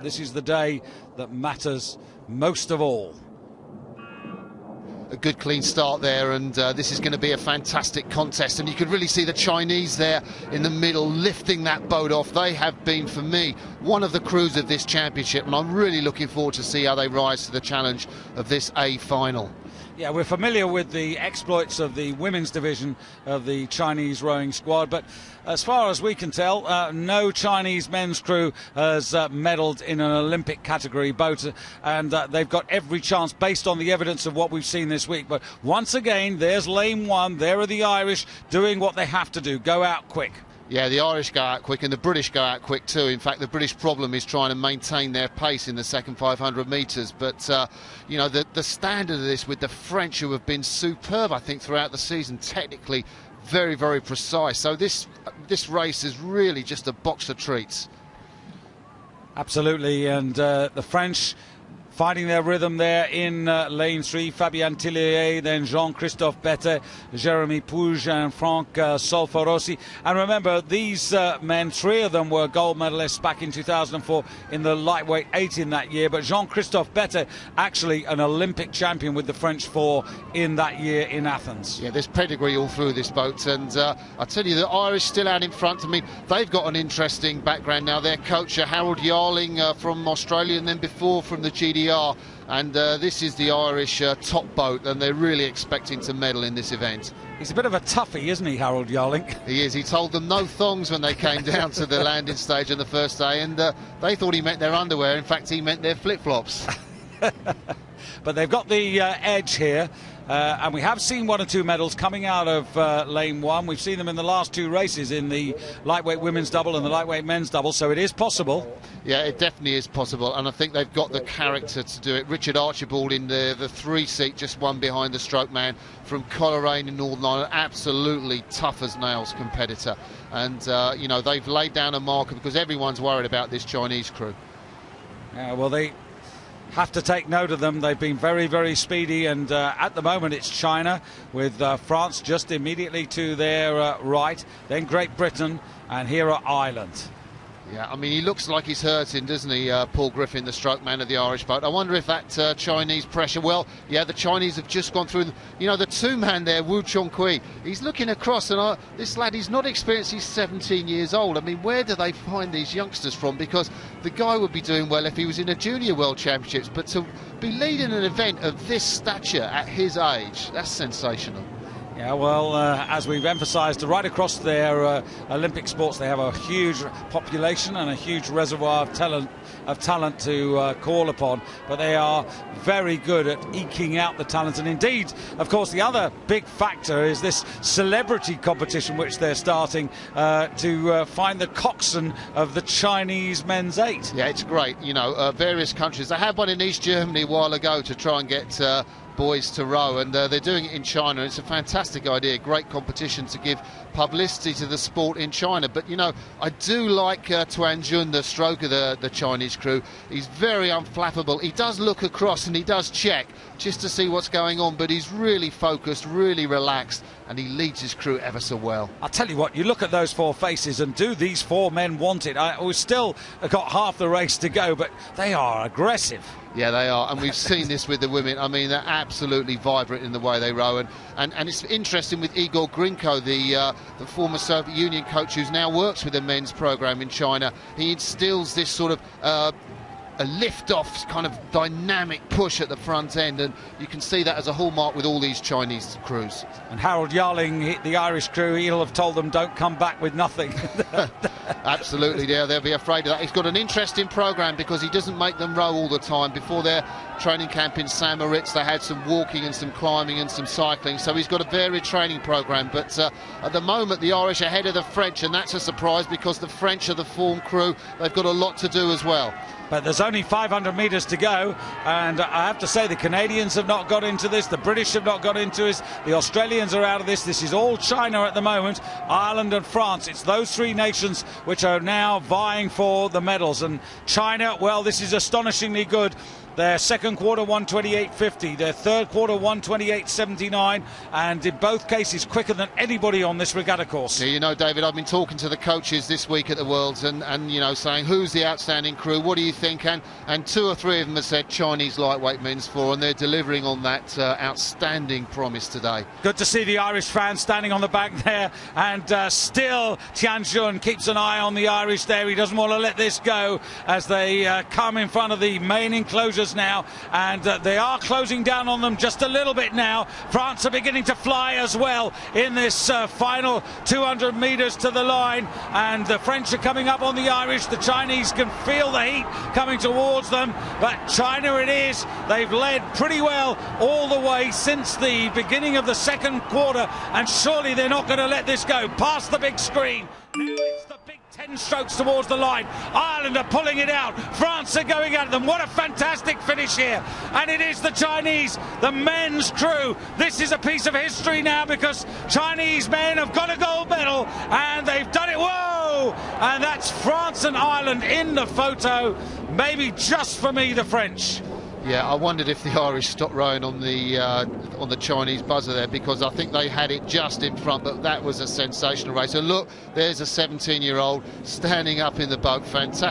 This is the day that matters most of all. A good clean start there, and this is going to be a fantastic contest, and you could really see the Chinese there in the middle lifting that boat off. They have been, for me, one of the crews of this championship, and I'm really looking forward to see how they rise to the challenge of this A final. Yeah, we're familiar with the exploits of the women's division of the Chinese rowing squad, but as far as we can tell, no Chinese men's crew has medalled in an Olympic category boat, and they've got every chance based on the evidence of what we've seen this week. But once again, there's lane one. There are the Irish doing what they have to do, go out quick. Yeah, the Irish go out quick and the British go out quick too. In fact, the British problem is trying to maintain their pace in the second 500 metres. But, you know, the standard of this with the French, who have been superb, I think, throughout the season, technically very, very precise. So this race is really just a box of treats. Absolutely, and the French finding their rhythm there in lane 3. Fabien Tillier, then Jean-Christophe Bette, Jeremy Pouge and Franck Solferossi. And remember, these men, 3 of them were gold medalists back in 2004 in the lightweight 8 in that year. But Jean-Christophe Bette, actually an Olympic champion with the French 4 in that year in Athens. Yeah, there's pedigree all through this boat. And I tell you, the Irish still out in front. I mean, they've got an interesting background now. Their coach, Harold Yarling from Australia, and then before from the GDR. And this is the Irish top boat, and they're really expecting to medal in this event. He's a bit of a toughie, isn't he, Harold Yarling? He is. He told them no thongs when they came down to the landing stage on the first day, and they thought he meant their underwear. In fact, he meant their flip-flops. But they've got the edge here. And we have seen 1 or 2 medals coming out of lane 1. We've seen them in the last 2 races in the lightweight women's double and the lightweight men's double, so it is possible. Yeah, it definitely is possible, and I think they've got the character to do it. Richard Archibald in the 3 seat, just one behind the stroke man from Coleraine in Northern Ireland, absolutely tough as nails competitor. And, you know, they've laid down a marker because everyone's worried about this Chinese crew. Yeah, well, they have to take note of them. They've been very, very speedy, and at the moment it's China with France just immediately to their right, then Great Britain, and here are Ireland. Yeah, I mean, he looks like he's hurting, doesn't he, Paul Griffin, the stroke man of the Irish boat. I wonder if that Chinese pressure, well, yeah, the Chinese have just gone through, you know, the 2-man there, Wu Chongqui, he's looking across, and this lad, he's not experienced, he's 17 years old. I mean, where do they find these youngsters from? Because the guy would be doing well if he was in a junior world championships, but to be leading an event of this stature at his age, that's sensational. Yeah, well, as we've emphasised, right across their Olympic sports, they have a huge population and a huge reservoir of talent to call upon. But they are very good at eking out the talent. And indeed, of course, the other big factor is this celebrity competition which they're starting to find the coxswain of the Chinese men's 8. Yeah, it's great. You know, various countries. They had one in East Germany a while ago to try and get boys to row, and they're doing it in China. It's a fantastic idea, great competition to give publicity to the sport in China. But you know, I do like Tuan Jun, the stroke of the Chinese crew. He's very unflappable. He does look across and he does check just to see what's going on, but he's really focused, really relaxed, and he leads his crew ever so well. I'll tell you what, you look at those 4 faces, and do these 4 men want it? We've still got half the race to go, but they are aggressive. Yeah, they are, and we've seen this with the women. I mean, they're absolutely vibrant in the way they row, and it's interesting with Igor Grinko, the former Soviet Union coach who now works with the men's program in China. He instills this sort of a lift-off kind of dynamic push at the front end, and you can see that as a hallmark with all these Chinese crews. And Harold Yarling, the Irish crew, he'll have told them don't come back with nothing. Absolutely, yeah, they'll be afraid of that. He's got an interesting programme because he doesn't make them row all the time. Before their training camp in St Moritz, they had some walking and some climbing and some cycling, so he's got a varied training programme. But at the moment, the Irish are ahead of the French, and that's a surprise because the French are the form crew. They've got a lot to do as well. But there's only 500 metres to go, and I have to say the Canadians have not got into this, the British have not got into this, the Australians are out of this. This is all China at the moment, Ireland and France. It's those 3 nations which are now vying for the medals, and China, well, this is astonishingly good. Their second quarter 1:28.50, their third quarter 1:28.79, and in both cases quicker than anybody on this regatta course. Yeah, you know, David, I've been talking to the coaches this week at the Worlds and you know, saying who's the outstanding crew, what do you think, and two or three of them have said Chinese lightweight men's floor, and they're delivering on that outstanding promise today. Good to see the Irish fans standing on the back there, and still Tianjun keeps an eye on the Irish there. He doesn't want to let this go as they come in front of the main enclosures now, and they are closing down on them just a little bit now. France are beginning to fly as well in this final 200 metres to the line, and the French are coming up on the Irish. The Chinese can feel the heat coming towards them, but China it is. They've led pretty well all the way since the beginning of the second quarter, and surely they're not going to let this go. Past the big screen. Now it's the big 10 strokes towards the line. Ireland are pulling it out. France are going at them. What a fantastic finish here. And it is the Chinese, the men's crew. This is a piece of history now, because Chinese men have got a gold medal and they've done it. Whoa! And that's France and Ireland in the photo. Maybe just for me, the French. Yeah, I wondered if the Irish stopped rowing on the Chinese buzzer there, because I think they had it just in front, but that was a sensational race. And look, there's a 17-year-old standing up in the boat. Fantastic.